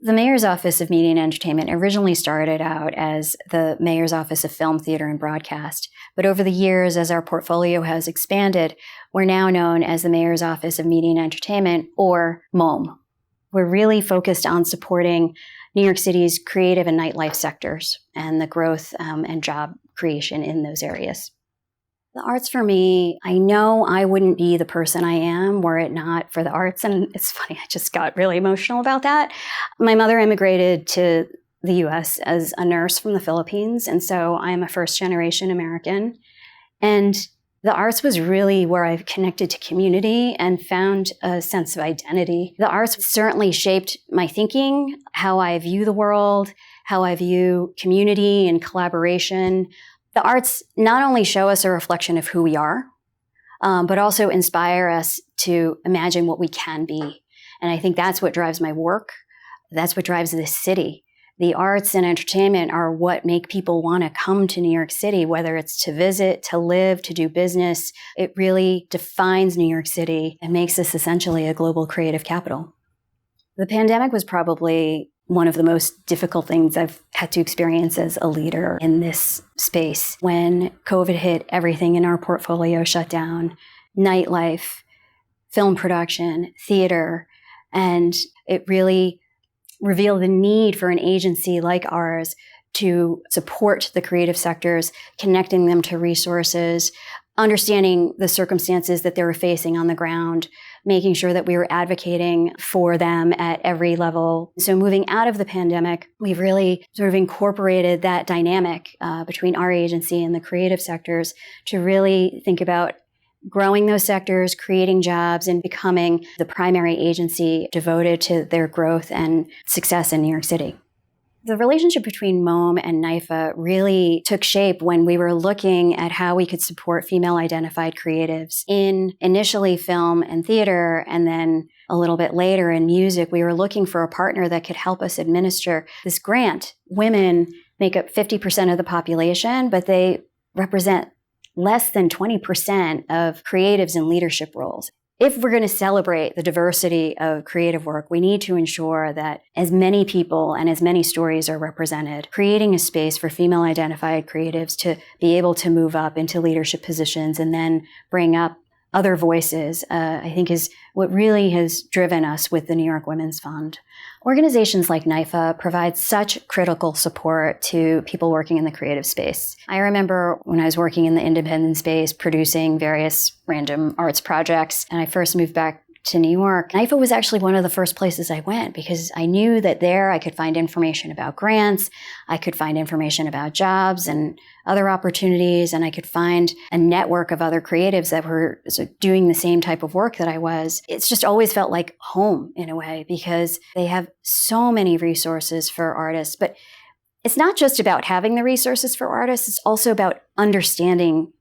The Mayor's Office of Media and Entertainment originally started out as the Mayor's Office of Film, Theater, and Broadcast. But over the years, as our portfolio has expanded, we're now known as the Mayor's Office of Media and Entertainment, or MOME. We're really focused on supporting New York City's creative and nightlife sectors and the growth and job creation in those areas. The arts for me, I know I wouldn't be the person I am were it not for the arts. And it's funny, I just got really emotional about that. My mother immigrated to the US as a nurse from the Philippines. And so I am a first-generation American. And the arts was really where I've connected to community and found a sense of identity. The arts certainly shaped my thinking, how I view the world, how I view community and collaboration. The arts not only show us a reflection of who we are, but also inspire us to imagine what we can be. And I think that's what drives my work. That's what drives this city. The arts and entertainment are what make people want to come to New York City, whether it's to visit, to live, to do business. It really defines New York City and makes us essentially a global creative capital. The pandemic was probably one of the most difficult things I've had to experience as a leader in this space. When COVID hit, everything in our portfolio shut down, nightlife, film production, theater, and it really revealed the need for an agency like ours to support the creative sectors, connecting them to resources, understanding the circumstances that they were facing on the ground, making sure that we were advocating for them at every level. So moving out of the pandemic, we've really sort of incorporated that dynamic between our agency and the creative sectors to really think about growing those sectors, creating jobs, and becoming the primary agency devoted to their growth and success in New York City. The relationship between MOME and NYFA really took shape when we were looking at how we could support female-identified creatives in initially film and theater, and then a little bit later in music. We were looking for a partner that could help us administer this grant. Women make up 50% of the population, but they represent less than 20% of creatives in leadership roles. If we're going to celebrate the diversity of creative work, we need to ensure that as many people and as many stories are represented, creating a space for female-identified creatives to be able to move up into leadership positions and then bring up other voices, I think is what really has driven us with the New York Women's Fund. Organizations like NYFA provide such critical support to people working in the creative space. I remember when I was working in the independent space, producing various random arts projects, and I first moved back to New York. NYFA was actually one of the first places I went because I knew that there I could find information about grants, I could find information about jobs and other opportunities, and I could find a network of other creatives that were doing the same type of work that I was. It's just always felt like home in a way because they have so many resources for artists. But it's not just about having the resources for artists, it's also about understanding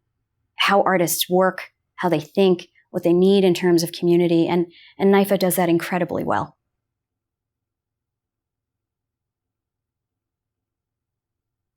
how artists work, how they think, what they need in terms of community, and NYFA does that incredibly well.